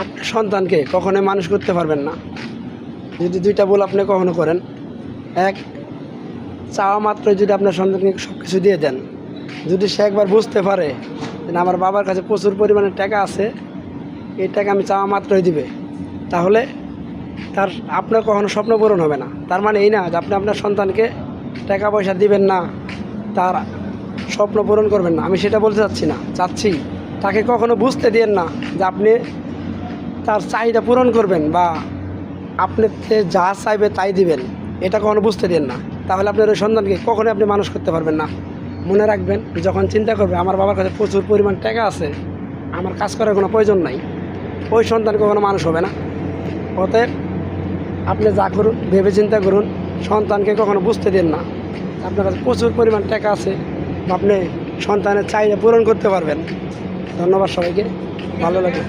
আপনার সন্তানকে কখনোই মানুষ করতে পারবেন না যদি দুইটা ভুল আপনি কখনো করেন। এক, চাওয়া মাত্রই যদি আপনার সন্তানকে সব কিছু দিয়ে দেন, যদি সে একবার বুঝতে পারে যে আমার বাবার কাছে প্রচুর পরিমাণে টাকা আছে, এই টাকা আমি চাওয়া মাত্রই দিবে, তাহলে আপনার কখনো স্বপ্ন পূরণ হবে না। তার মানে এই না যে আপনি আপনার সন্তানকে টাকা পয়সা দিবেন না, তার স্বপ্ন পূরণ করবেন না, আমি সেটা বলতে চাচ্ছি তাকে কখনো বুঝতে দিয়েন না যে আপনি তার চাহিদা পূরণ করবেন বা আপনি যা চাইবে তাই দিবেন, এটা কখনো বুঝতে দেন না। তাহলে আপনার ওই সন্তানকে কখনোই আপনি মানুষ করতে পারবেন না। মনে রাখবেন, যখন চিন্তা করবে আমার বাবার কাছে প্রচুর পরিমাণ টাকা আছে, আমার কাজ করার কোনো প্রয়োজন নাই, ওই সন্তান কখনো মানুষ হবে না। অতএব আপনি যা করুন ভেবে চিন্তা করুন, সন্তানকে কখনো বুঝতে দেন না আপনার কাছে প্রচুর পরিমাণ টাকা আছে, আপনি সন্তানের চাহিদা পূরণ করতে পারবেন। ধন্যবাদ সবাইকে, ভালো লাগে।